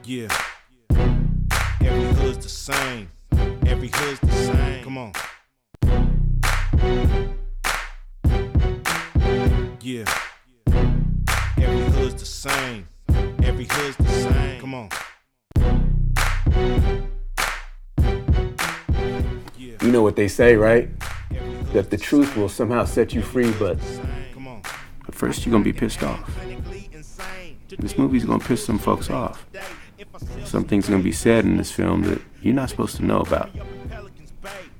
Yeah. Every hood's the same. Every hood's the same. Come on. Yeah. Every hood's the same. Every hood's the same. Come on. You know what they say, right? That the truth will somehow set you free, but first you're gonna be pissed off. This movie's gonna piss some folks off. Some things are gonna be said in this film that you're not supposed to know about.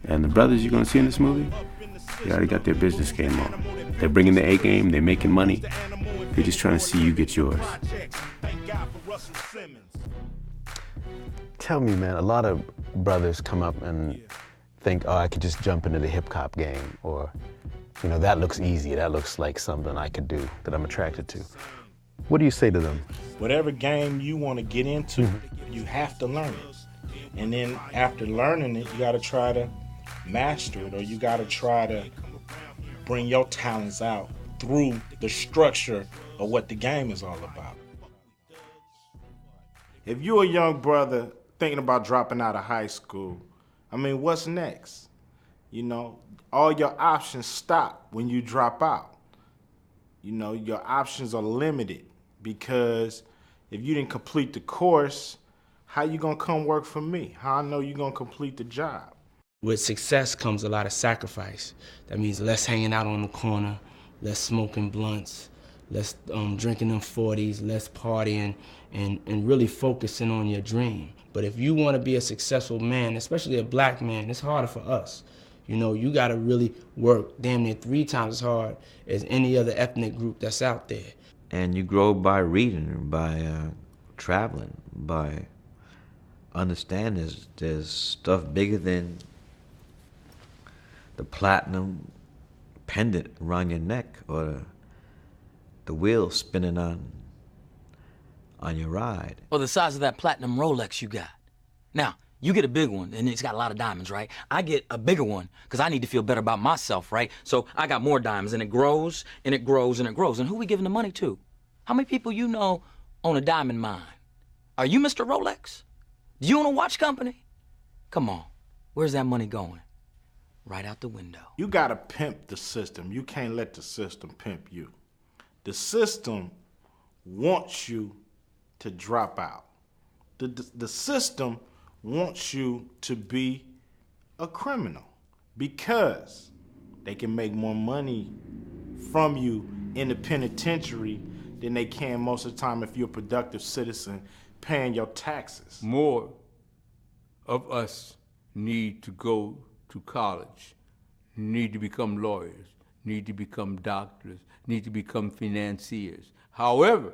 And the brothers you're gonna see in this movie, they already got their business game on. They're bringing the A game, they're making money. They're just trying to see you get yours. Tell me, man, a lot of brothers come up and think, oh, I could just jump into the hip hop game, or, you know, that looks easy, that looks like something I could do, that I'm attracted to. What do you say to them? Whatever game you want to get into, you have to learn it. And then after learning it, you got to try to master it, or you got to try to bring your talents out through the structure of what the game is all about. If you're a young brother thinking about dropping out of high school, I mean, what's next? You know, all your options stop when you drop out. You know, your options are limited because if you didn't complete the course, how you gonna come work for me? How I know you gonna complete the job? With success comes a lot of sacrifice. That means less hanging out on the corner, less smoking blunts, less drinking them 40s, less partying, and really focusing on your dream. But if you want to be a successful man, especially a black man, it's harder for us. You know, you got to really work damn near 3 times as hard as any other ethnic group that's out there. And you grow by reading, by traveling, by understanding there's stuff bigger than the platinum pendant around your neck or the wheel spinning on your ride. Or the size of that platinum Rolex you got. Now, you get a big one, and it's got a lot of diamonds, right? I get a bigger one, because I need to feel better about myself, right? So I got more diamonds, and it grows, and it grows, and it grows. And who we giving the money to? How many people you know own a diamond mine? Are you Mr. Rolex? Do you own a watch company? Come on, where's that money going? Right out the window. You gotta pimp the system. You can't let the system pimp you. The system wants you to drop out. The system wants you to be a criminal because they can make more money from you in the penitentiary than they can most of the time if you're a productive citizen paying your taxes. More of us need to go to college, need to become lawyers, need to become doctors, need to become financiers. However,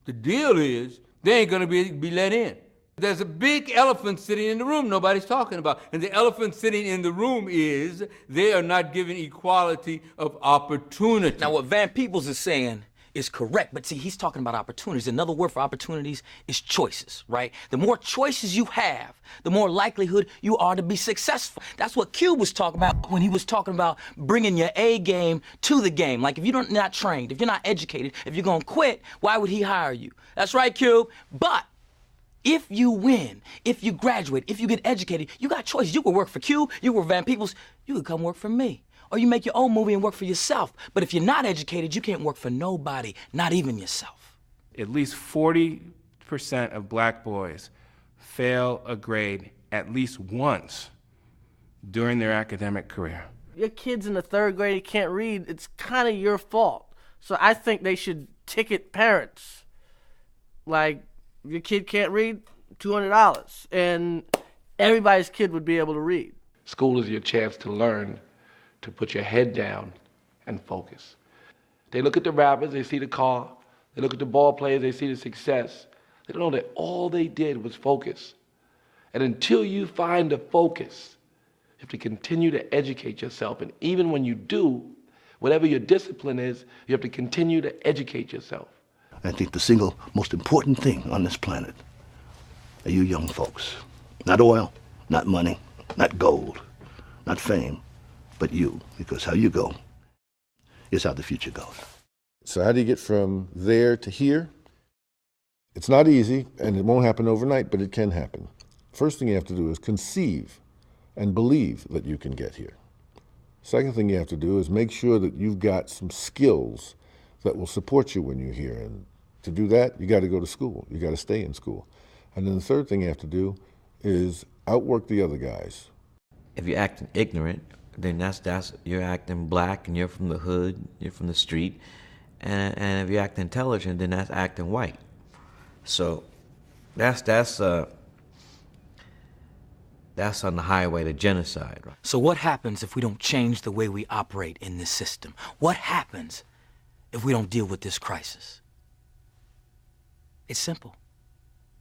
the deal is they ain't gonna be let in. There's a big elephant sitting in the room nobody's talking about. And the elephant sitting in the room is they are not given equality of opportunity. Now what Van Peebles is saying is correct, but see, he's talking about opportunities. Another word for opportunities is choices, right? The more choices you have, the more likelihood you are to be successful. That's what Cube was talking about when he was talking about bringing your A game to the game. Like if you're not trained, if you're not educated, if you're gonna quit, why would he hire you? That's right, Cube. But if you win, if you graduate, if you get educated, you got choices. You could work for Cube, you could work for Van Peebles, you could come work for me. Or you make your own movie and work for yourself. But if you're not educated, you can't work for nobody, not even yourself. At least 40% of black boys fail a grade at least once during their academic career. Your kid's in the 3rd grade, he can't read, it's kind of your fault. So I think they should ticket parents. Like, your kid can't read, $200. And everybody's kid would be able to read. School is your chance to learn, to put your head down and focus. They look at the rappers, they see the car. They look at the ball players, they see the success. They don't know that all they did was focus. And until you find the focus, you have to continue to educate yourself. And even when you do, whatever your discipline is, you have to continue to educate yourself. I think the single most important thing on this planet are you young folks. Not oil, not money, not gold, not fame, but you, because how you go is how the future goes. So how do you get from there to here? It's not easy, and it won't happen overnight, but it can happen. First thing you have to do is conceive and believe that you can get here. Second thing you have to do is make sure that you've got some skills that will support you when you're here. And to do that, you got to go to school. You got to stay in school. And then the third thing you have to do is outwork the other guys. If you're acting ignorant, then that's you're acting black and you're from the hood, you're from the street. And if you're acting intelligent, then that's acting white. So that's on the highway to genocide. Right? So what happens if we don't change the way we operate in this system? What happens if we don't deal with this crisis? It's simple.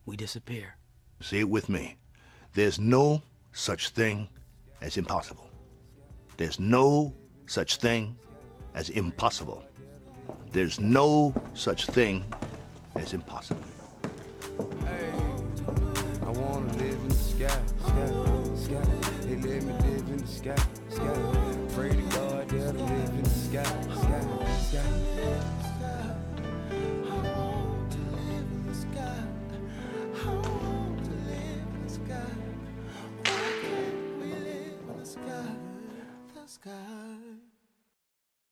We disappear. Say it with me. There's no such thing as impossible. There's no such thing as impossible. There's no such thing as impossible. Hey.